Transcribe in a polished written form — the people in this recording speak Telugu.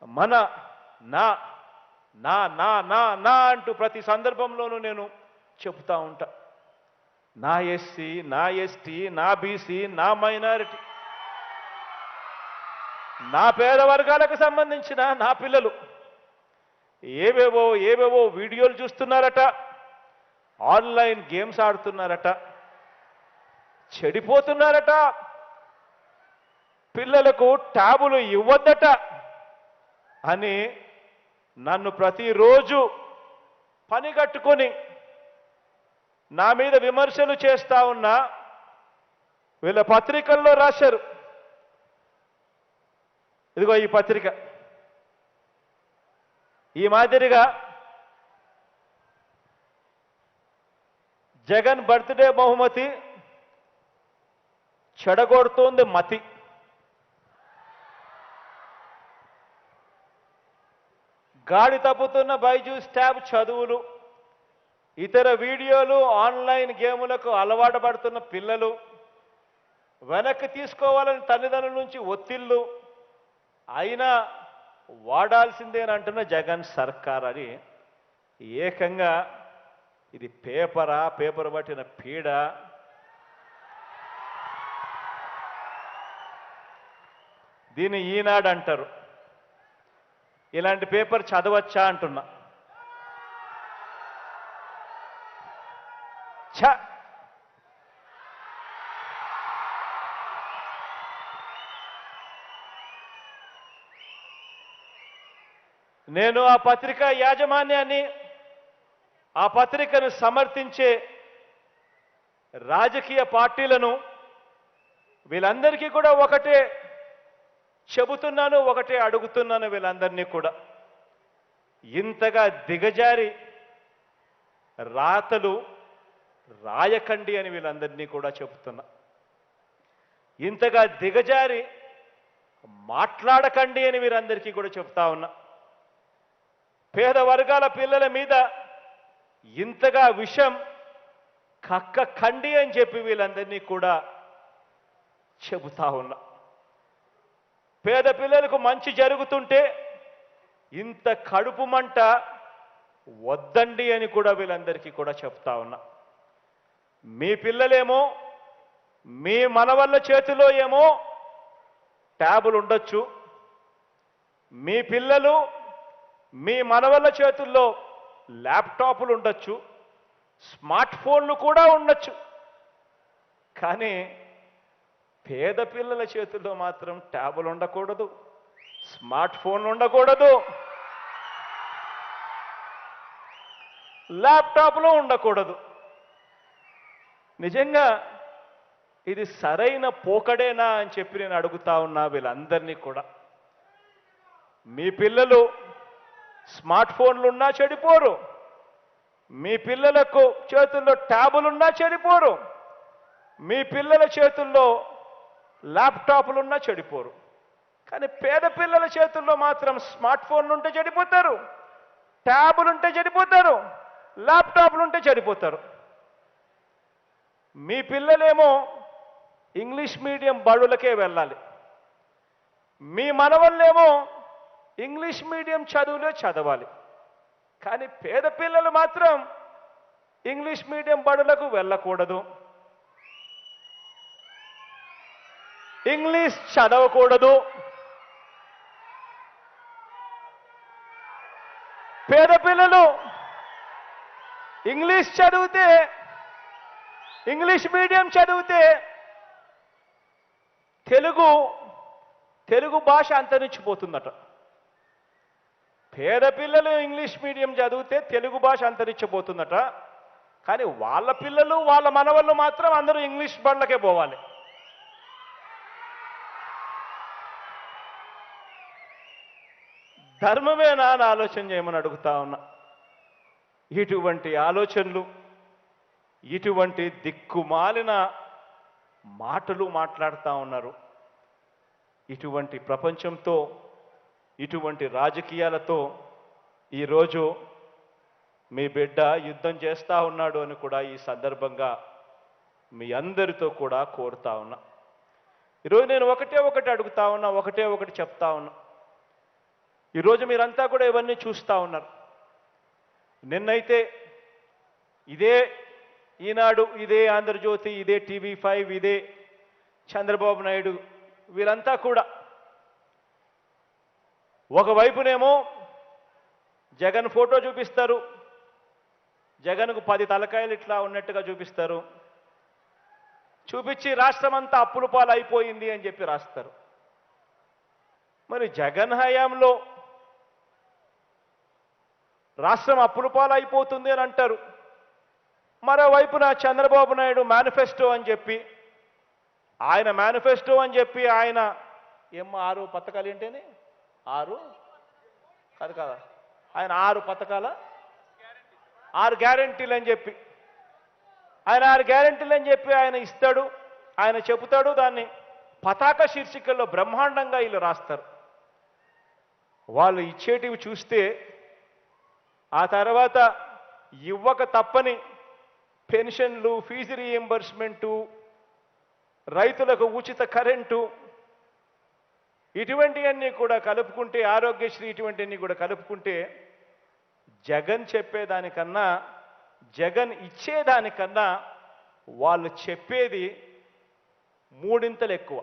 మన నా నా నా నా నా అంటూ ప్రతి సందర్భంలోనూ నేను చెబుతా ఉంటా. నా ఎస్సీ, నా ఎస్టీ, నా బీసీ, నా మైనారిటీ, నా పేద వర్గాలకు సంబంధించిన నా పిల్లలు ఏవేవో వీడియోలు చూస్తున్నారట, ఆన్లైన్ గేమ్స్ ఆడుతున్నారట, చెడిపోతున్నారట, పిల్లలకు ట్యాబులు ఇవ్వద్దట అని నన్ను ప్రతిరోజు పనిగట్టుకొని నా మీద విమర్శలు చేస్తా ఉన్నా వీళ్ళ పత్రికల్లో రాశారు. ఇదిగో ఈ పత్రిక. ఈ మాదిరిగా జగన్ బర్త్డే బహుమతి చెడగొడుతోంది మతి. గాడి తప్పుతున్న బైజూస్ ట్యాబ్ చదువులు, ఇతర వీడియోలు, ఆన్లైన్ గేములకు అలవాటు పడుతున్న పిల్లలు, వెనక్కి తీసుకోవాలని తల్లిదండ్రుల నుంచి ఒత్తిళ్లు, అయినా వాడాల్సిందేనంటున్న జగన్ సర్కార్ అని ఏకంగా ఇది పేపర్ పట్టిన పీడ. దీన్ని ఈనాడు అంటారు. ఇలాంటి పేపర్ చదవచ్చా అంటున్నా. ఛ! నేను ఆ పత్రిక యాజమాన్యాన్ని, ఆ పత్రికను సమర్థించే రాజకీయ పార్టీలను వీళ్ళందరికీ కూడా ఒకటే చెబుతున్నాను, ఒకటే అడుగుతున్నాను. వీళ్ళందరినీ కూడా ఇంతగా దిగజారి రాతలు రాయకండి అని వీళ్ళందరినీ కూడా చెబుతున్నా. ఇంతగా దిగజారి మాట్లాడకండి అని వీరందరికీ కూడా చెప్తా ఉన్నా. పేద వర్గాల పిల్లల మీద ఇంతగా విషం కక్కకండి అని చెప్పి వీళ్ళందరినీ కూడా చెబుతా ఉన్నా. పేద పిల్లలకు మంచి జరుగుతుంటే ఇంత కడుపు మంట వద్దండి అని కూడా వీళ్ళందరికీ కూడా చెప్తా ఉన్నా. మీ పిల్లలేమో మీ మనవళ్ళ చేతిలో ఏమో ట్యాబులు ఉండొచ్చు, మీ పిల్లలు మీ మనవళ్ళ చేతుల్లో ల్యాప్టాప్లు ఉండొచ్చు, స్మార్ట్ ఫోన్లు కూడా ఉండొచ్చు. కానీ పేద పిల్లల చేతుల్లో మాత్రం ట్యాబులు ఉండకూడదు, స్మార్ట్ ఫోన్లు ఉండకూడదు, ల్యాప్టాప్లు ఉండకూడదు. నిజంగా ఇది సరైన పోకడేనా అని చెప్పి నేను అడుగుతా ఉన్నా వీళ్ళందరినీ కూడా. మీ పిల్లలు స్మార్ట్ ఫోన్లు ఉన్నా చెడిపోరు, మీ పిల్లలకు చేతుల్లో ట్యాబులున్నా చెడిపోరు, మీ పిల్లల చేతుల్లో ల్యాప్టాప్లున్నా చెడిపోరు. కానీ పేద పిల్లల చేతుల్లో మాత్రం స్మార్ట్ ఫోన్లు ఉంటే చెడిపోతారు, ట్యాబులుంటే చెడిపోతారు, ల్యాప్టాప్లుంటే చెడిపోతారు. మీ పిల్లలేమో ఇంగ్లీష్ మీడియం బడులకే వెళ్ళాలి, మీ మనవళ్ళేమో ఇంగ్లీష్ మీడియం చదువులే చదవాలి. కానీ పేద పిల్లలు మాత్రం ఇంగ్లీష్ మీడియం బడులకు వెళ్ళకూడదు, ఇంగ్లీష్ చదవకూడదు. పేద పిల్లలు ఇంగ్లీష్ చదివితే, ఇంగ్లీష్ మీడియం చదివితే తెలుగు భాష అంతరించిపోతుందట. పేద పిల్లలు ఇంగ్లీష్ మీడియం చదివితే తెలుగు భాష అంతరించిపోతుందట. కానీ వాళ్ళ పిల్లలు వాళ్ళ మనవళ్ళు మాత్రం అందరూ ఇంగ్లీష్ బళ్ళకే పోవాలి. ధర్మమేనా అని ఆలోచన చేయమని అడుగుతా ఉన్నా. ఇటువంటి ఆలోచనలు, ఇటువంటి దిక్కుమాలిన మాటలు మాట్లాడుతూ ఉన్నారు. ఇటువంటి ప్రపంచంతో, ఇటువంటి రాజకీయాలతో ఈరోజు మీ బిడ్డ యుద్ధం చేస్తూ ఉన్నాడు అని కూడా ఈ సందర్భంగా మీ అందరితో కూడా కోరుతా ఉన్నా. ఈరోజు నేను ఒకటే ఒకటి అడుగుతా ఉన్నా, ఒకటే ఒకటి చెప్తా ఉన్నా. ఈరోజు మీరంతా కూడా ఇవన్నీ చూస్తూ ఉన్నారు. నిన్నైతే ఇదే ఈనాడు, ఇదే ఆంధ్రజ్యోతి, ఇదే TV5, ఇదే చంద్రబాబు నాయుడు, వీరంతా కూడా ఒకవైపునేమో జగన్ ఫోటో చూపిస్తారు, జగన్కు 10 తలకాయలు ఇట్లా ఉన్నట్టుగా చూపిస్తారు, చూపించి రాష్ట్రమంతా అప్పుల పాలు అయిపోయింది అని చెప్పి రాస్తారు. మరి జగన్ హయాంలో రాష్ట్రం అప్పుల పాలు అయిపోతుంది అని అంటారు. మరోవైపున చంద్రబాబు నాయుడు మేనిఫెస్టో అని చెప్పి, ఆయన మేనిఫెస్టో అని చెప్పి ఆయన 6 పథకాలు ఏంటని 6 కాదు కదా, ఆయన 6 పథకాల 6 గ్యారెంటీలు అని చెప్పి, ఆయన 6 గ్యారెంటీలు అని చెప్పి ఆయన ఇస్తాడు, ఆయన చెబుతాడు. దాన్ని పతాక శీర్షికల్లో బ్రహ్మాండంగా వీళ్ళు రాస్తారు. వాళ్ళు ఇచ్చేటివి చూస్తే ఆ తర్వాత ఇవ్వక తప్పని పెన్షన్లు, ఫీజు రీఎంబర్స్మెంటు, రైతులకు ఉచిత కరెంటు, ఇటువంటివన్నీ కూడా కలుపుకుంటే, ఆరోగ్యశ్రీ, ఇటువంటివన్నీ కూడా కలుపుకుంటే జగన్ చెప్పేదానికన్నా, జగన్ ఇచ్చేదానికన్నా వాళ్ళు చెప్పేది 3 ఎక్కువ.